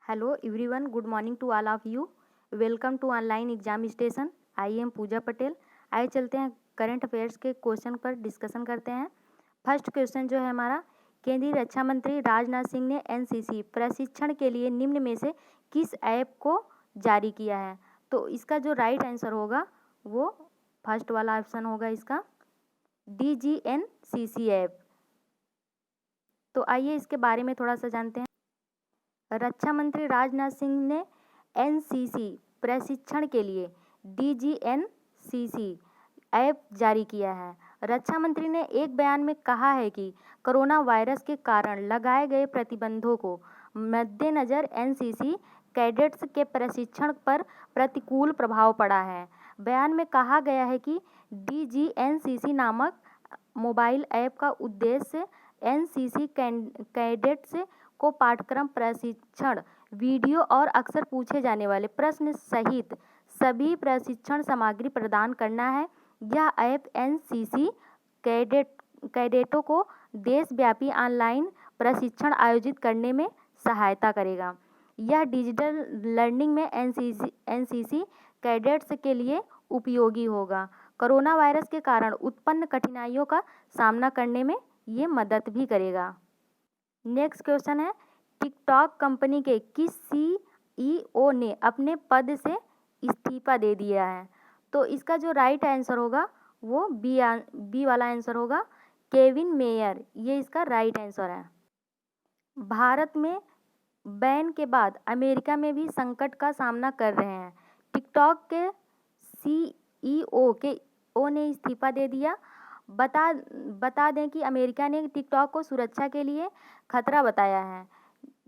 Hello everyone, good morning to all of you. Welcome to online exam station. I am Pooja Patel. आइए चलते हैं current affairs के question पर discussion करते हैं. फर्स्ट क्वेश्चन जो है हमारा, केंद्रीय रक्षा मंत्री राजनाथ सिंह ने एनसीसी प्रशिक्षण के लिए निम्न में से किस ऐप को जारी किया है? तो इसका जो राइट आंसर होगा वो फर्स्ट वाला ऑप्शन होगा इसका, DGNCC ऐप. तो आइए इसके बारे में थोड़ा सा जानते हैं. रक्षा मंत्री राजनाथ सिंह ने एनसीसी प्रशिक्षण के लिए DGNCC ऐप जारी किया है. रक्षा मंत्री ने एक बयान में कहा है कि कोरोना वायरस के कारण लगाए गए प्रतिबंधों को मद्देनज़र एनसीसी कैडेट्स के प्रशिक्षण पर प्रतिकूल प्रभाव पड़ा है. बयान में कहा गया है कि DGNCC नामक मोबाइल ऐप का उद्देश्य एनसीसी कैडेट्स को पाठ्यक्रम, प्रशिक्षण वीडियो और अक्सर पूछे जाने वाले प्रश्न सहित सभी प्रशिक्षण सामग्री प्रदान करना है. यह ऐप एनसीसी कैडेटों को देशव्यापी ऑनलाइन प्रशिक्षण आयोजित करने में सहायता करेगा. यह डिजिटल लर्निंग में एनसीसी कैडेट्स के लिए उपयोगी होगा. कोरोना वायरस के कारण उत्पन्न कठिनाइयों का सामना करने में ये मदद भी करेगा. नेक्स्ट क्वेश्चन है, टिकटॉक कंपनी के किस CEO ने अपने पद से इस्तीफा दे दिया है? तो इसका जो राइट आंसर होगा वो बी वाला आंसर होगा, केविन मेयर. ये इसका राइट आंसर है. भारत में बैन के बाद अमेरिका में भी संकट का सामना कर रहे हैं. टिकटॉक के CEO ने इस्तीफा दे दिया. बता दें कि अमेरिका ने टिकटॉक को सुरक्षा के लिए खतरा बताया है.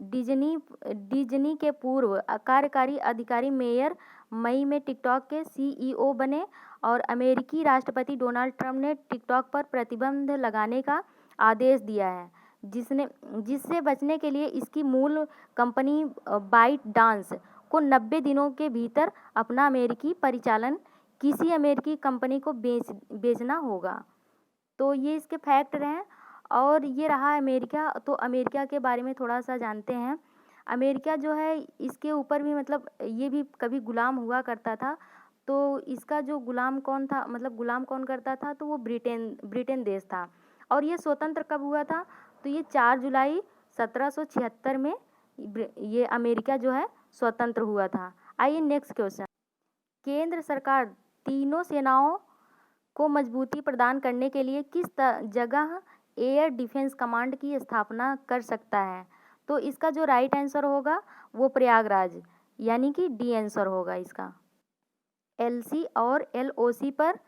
डिज्नी के पूर्व कार्यकारी अधिकारी मेयर मई में टिकटॉक के CEO बने और अमेरिकी राष्ट्रपति डोनाल्ड ट्रंप ने टिकटॉक पर प्रतिबंध लगाने का आदेश दिया है, जिससे बचने के लिए इसकी मूल कंपनी बाइट डांस को 90 दिनों के भीतर अपना अमेरिकी परिचालन किसी अमेरिकी कंपनी को बेचना होगा. तो ये इसके फैक्ट रहे. और ये रहा अमेरिका. तो अमेरिका के बारे में थोड़ा सा जानते हैं. अमेरिका जो है इसके ऊपर भी मतलब ये भी कभी गुलाम हुआ करता था. तो इसका जो गुलाम कौन था, मतलब गुलाम कौन करता था, तो वो ब्रिटेन देश था. और ये स्वतंत्र कब हुआ था? तो ये 4 जुलाई 1776 में ये अमेरिका जो है स्वतंत्र हुआ था. आइए नेक्स्ट क्वेश्चन, केंद्र सरकार तीनों सेनाओं को मजबूती प्रदान करने के लिए किस जगह एयर डिफेंस कमांड की स्थापना कर सकता है? तो इसका जो राइट आंसर होगा वो प्रयागराज, यानी कि डी आंसर होगा इसका. LC और LOC पर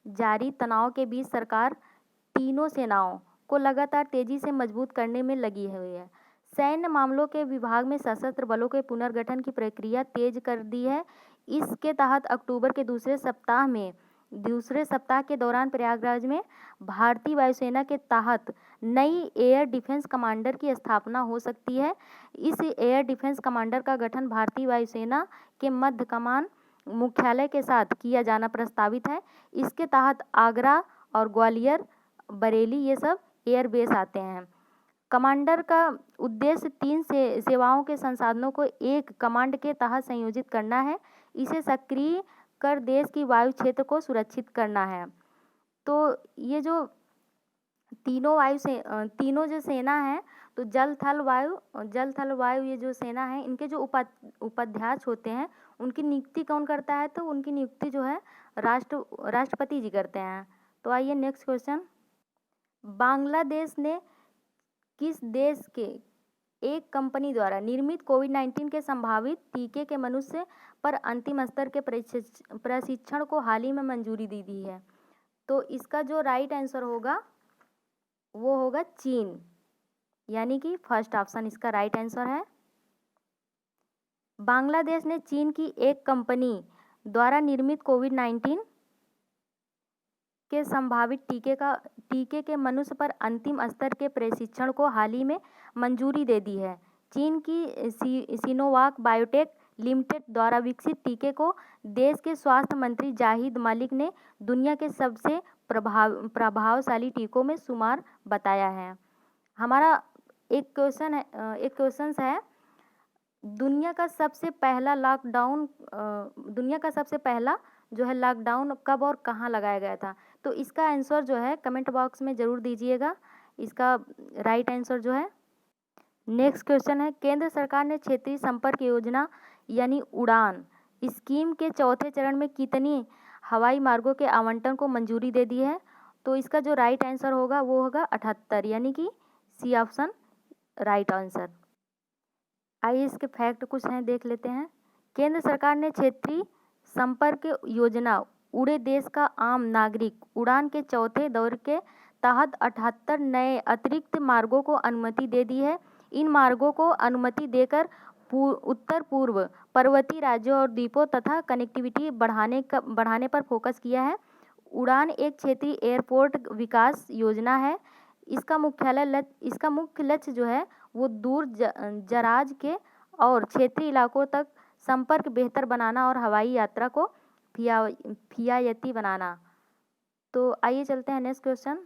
जारी तनाव के बीच सरकार तीनों सेनाओं को लगातार तेजी से मजबूत करने में लगी हुई है. सैन्य मामलों के विभाग में सशस्त्र बलों के पुनर्गठन की प्रक्रिया तेज कर दी है. इसके तहत अक्टूबर के दूसरे सप्ताह के दौरान प्रयागराज में भारतीय वायुसेना के तहत नई एयर डिफेंस कमांडर की स्थापना हो सकती है. इस एयर डिफेंस कमांडर का गठन भारतीय वायुसेना के मध्य कमान मुख्यालय के साथ किया जाना प्रस्तावित है. इसके तहत आगरा और ग्वालियर, बरेली ये सब एयरबेस आते हैं. कमांडर का उद्देश्य 3 सेवाओं के संसाधनों को एक कमांड के तहत संयोजित करना है. इसे सक्रिय कर देश की वायु क्षेत्र को सुरक्षित करना है. तो ये जो तीनों जो सेना है, तो जल थल वायु ये जो सेना है, इनके जो उपाध्यक्ष होते हैं उनकी नियुक्ति कौन करता है? तो उनकी नियुक्ति जो है राष्ट्रपति जी करते हैं. तो आइए नेक्स्ट क्वेश्चन, बांग्लादेश ने किस देश के एक कंपनी द्वारा निर्मित कोविड-19 के संभावित टीके के मनुष्य पर अंतिम स्तर के प्रशिक्षण को हाल ही में मंजूरी दी है? तो इसका जो राइट आंसर होगा वो होगा चीन, यानी कि फर्स्ट ऑप्शन इसका राइट आंसर है. बांग्लादेश ने चीन की एक कंपनी द्वारा निर्मित कोविड-19 के संभावित टीके के मनुष्य पर अंतिम स्तर के प्रशिक्षण को हाल ही में मंजूरी दे दी है. चीन की सिनोवाक बायोटेक लिमिटेड द्वारा विकसित टीके को देश के स्वास्थ्य मंत्री जाहिद मलिक ने दुनिया के सबसे प्रभावशाली टीकों में शुमार बताया है. हमारा एक क्वेश्चन है दुनिया का सबसे पहला जो है लॉकडाउन कब और कहाँ लगाया गया था? तो इसका आंसर जो है कमेंट बॉक्स में ज़रूर दीजिएगा। इसका राइट आंसर जो है। नेक्स्ट क्वेश्चन है, केंद्र सरकार ने क्षेत्रीय संपर्क योजना यानी उड़ान स्कीम के चौथे चरण में कितनी हवाई मार्गों के आवंटन को मंजूरी दे दी है? तो इसका जो राइट आंसर होगा वो होगा 78, यानी कि सी ऑप्शन राइट आंसर। आइए इसके फैक्ट कुछ हैं, देख लेते हैं। केंद्र सरकार ने क्षेत्रीय संपर्क योजना उड़े देश का आम नागरिक उड़ान के चौथे दौर के तहत 78 नए अतिरिक्त मार्गों को अनुमति दे दी है। इन मार्गों को अनुमति देकर उत्तर पूर्व पर्वतीय राज्यों और द्वीपों तथा कनेक्टिविटी बढ़ाने पर फोकस किया है। उड़ान एक क्षेत्रीय एयरपोर्ट विकास योजना है। इसका मुख्य लक्ष्य जो है वो दूर दराज के और क्षेत्रीय इलाकों तक संपर्क बेहतर बनाना और हवाई यात्रा को किफ़ायती बनाना। तो आइए चलते हैं नेक्स्ट क्वेश्चन।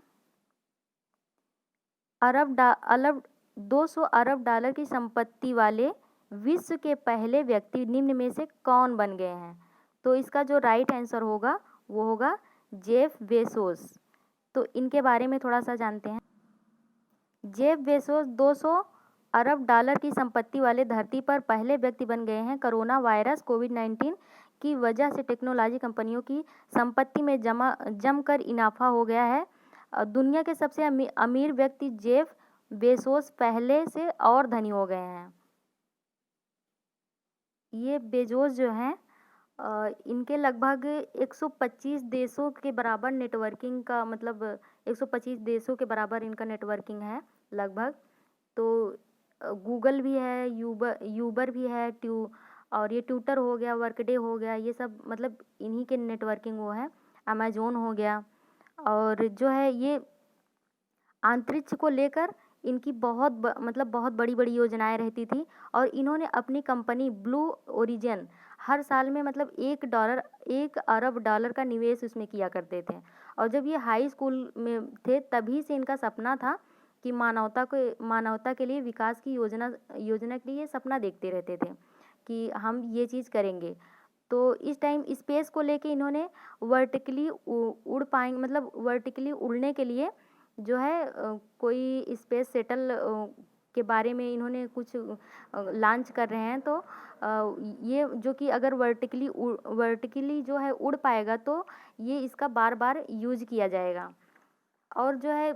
200 अरब डॉलर की संपत्ति वाले विश्व के पहले व्यक्ति निम्न में से कौन बन गए हैं? तो इसका जो राइट आंसर होगा वो होगा जेफ बेजोस। तो इनके बारे में थोड़ा सा जानते हैं। जेफ बेजोस 200 अरब डॉलर की संपत्ति वाले धरती पर पहले व्यक्ति बन गए हैं। कोरोना वायरस कोविड-19 की वजह से टेक्नोलॉजी कंपनियों की संपत्ति में जमकर इजाफा हो गया है। दुनिया के सबसे अमीर व्यक्ति जेफ बेजोस पहले से और धनी हो गए हैं। ये बेजोस जो हैं इनके लगभग 125 देशों के बराबर नेटवर्किंग का, मतलब 125 देशों के बराबर इनका नेटवर्किंग है लगभग। तो गूगल भी है, यूबर भी है, और ये ट्विटर हो गया, वर्कडे हो गया, ये सब मतलब इन्हीं के नेटवर्किंग वो है। अमेजोन हो गया। और जो है ये अंतरिक्ष को लेकर इनकी बहुत बड़ी बड़ी योजनाएं रहती थी। और इन्होंने अपनी कंपनी ब्लू ओरिजिन हर साल में मतलब 1 अरब डॉलर का निवेश उसमें किया करते थे। और जब ये हाई स्कूल में थे तभी से इनका सपना था कि मानवता के लिए विकास की योजना के लिए सपना देखते रहते थे कि हम ये चीज़ करेंगे। तो इस टाइम स्पेस को लेके इन्होंने वर्टिकली उड़ने के लिए जो है कोई स्पेस सेटल के बारे में इन्होंने कुछ लॉन्च कर रहे हैं। तो ये जो कि अगर वर्टिकली जो है उड़ पाएगा तो ये इसका बार बार यूज किया जाएगा। और जो है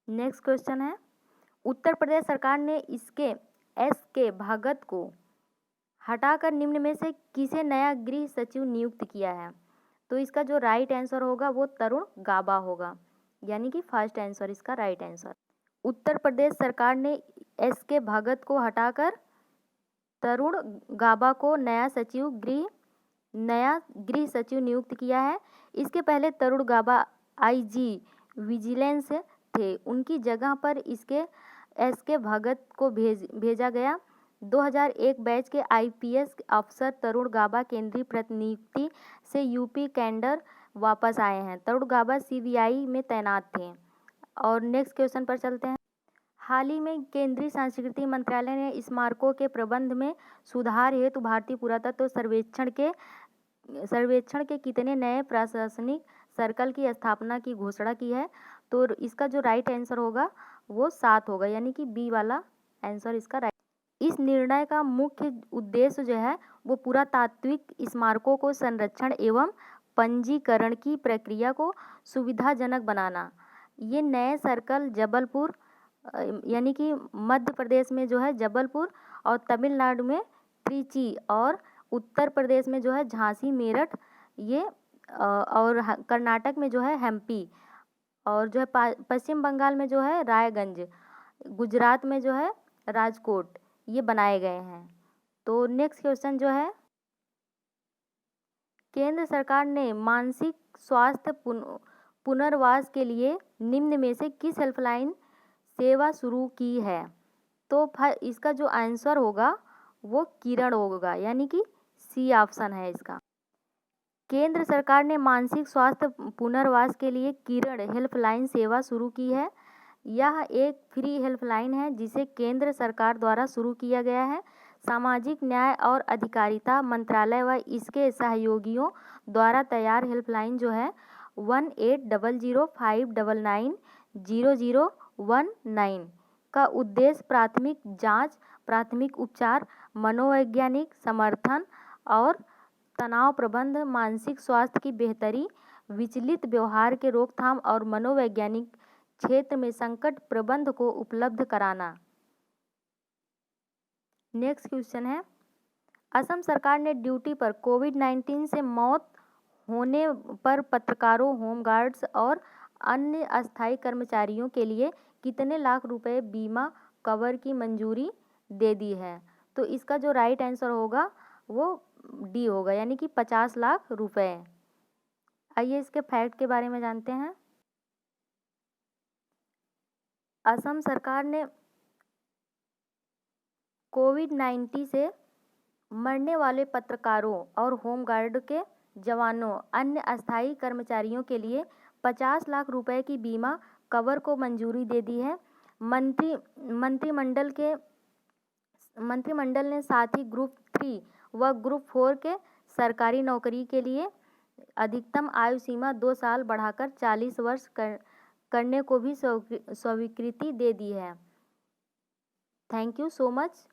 नेक्स्ट क्वेश्चन है, उत्तर प्रदेश सरकार ने एस के भगत को हटाकर निम्न में से किसे नया गृह सचिव नियुक्त किया है? तो इसका जो राइट आंसर होगा वो तरुण गाबा होगा, यानी कि फर्स्ट आंसर इसका राइट आंसर। उत्तर प्रदेश सरकार ने एस.के. भगत को हटाकर तरुण गाबा को नया गृह सचिव नियुक्त किया है। इसके पहले तरुण गाबा आईजी विजिलेंस थे। उनकी जगह पर एस.के. भगत को भेजा गया। 2001 बैच के आईपीएस अफसर तरुण गाबा केंद्रीय प्रतिनियुक्ति से यूपी कैडर वापस आए हैं। तरुण गाबा सीबीआई में तैनात थे। और नेक्स्ट क्वेश्चन पर चलते हैं। हाल ही में केंद्रीय संस्कृति मंत्रालय ने स्मारकों के प्रबंध में सुधार हेतु भारतीय पुरातत्व सर्वेक्षण के कितने नए प्रशासनिक सर्कल की स्थापना की घोषणा की है? तो इसका जो राइट आंसर होगा वो 7 होगा, यानी कि बी वाला आंसर इसका राइट। इस निर्णय का मुख्य उद्देश्य जो है वो पुरातात्विक स्मारकों को संरक्षण एवं पंजीकरण की प्रक्रिया को सुविधाजनक बनाना। ये नए सर्कल जबलपुर यानी कि मध्य प्रदेश में जो है जबलपुर, और तमिलनाडु में त्रिची, और उत्तर प्रदेश में जो है झांसी मेरठ, ये और कर्नाटक में जो है हम्पी, और जो है पश्चिम बंगाल में जो है रायगंज, गुजरात में जो है राजकोट, ये बनाए गए हैं। तो नेक्स्ट क्वेश्चन जो है, केंद्र सरकार ने मानसिक स्वास्थ्य पुनर्वास के लिए निम्न में से किस हेल्पलाइन सेवा शुरू की है? तो इसका जो आंसर होगा वो किरण होगा, यानी कि सी ऑप्शन है इसका। केंद्र सरकार ने मानसिक स्वास्थ्य पुनर्वास के लिए किरण हेल्पलाइन सेवा शुरू की है। यह एक फ्री हेल्पलाइन है जिसे केंद्र सरकार द्वारा शुरू किया गया है। सामाजिक न्याय और अधिकारिता मंत्रालय व इसके सहयोगियों द्वारा तैयार हेल्पलाइन जो है 180059900019 का उद्देश्य प्राथमिक जांच, प्राथमिक उपचार, मनोवैज्ञानिक समर्थन और तनाव प्रबंधन, मानसिक स्वास्थ्य की बेहतरी, विचलित व्यवहार के रोकथाम और मनोवैज्ञानिक क्षेत्र में संकट प्रबंधन को उपलब्ध कराना। नेक्स्ट क्वेश्चन है, असम सरकार ने ड्यूटी पर कोविड-19 से मौत होने पर पत्रकारों, होमगार्ड्स और अन्य अस्थायी कर्मचारियों के लिए कितने लाख रुपए बीमा कवर की मंजूरी दे दी है? तो इसका जो राइट आंसर होगा वो डी होगा, यानी कि 50 लाख रुपए। आइए इसके फैक्ट के बारे में जानते हैं। असम सरकार ने कोविड-19 से मरने वाले पत्रकारों और होमगार्ड के जवानों, अन्य अस्थायी कर्मचारियों के लिए 50 लाख रुपए की बीमा कवर को मंजूरी दे दी है। मंत्रिमंडल ने साथ ही ग्रुप 3 व ग्रुप 4 के सरकारी नौकरी के लिए अधिकतम आयु सीमा 2 साल बढ़ाकर 40 वर्ष करने को भी स्वीकृति दे दी है। Thank you so much.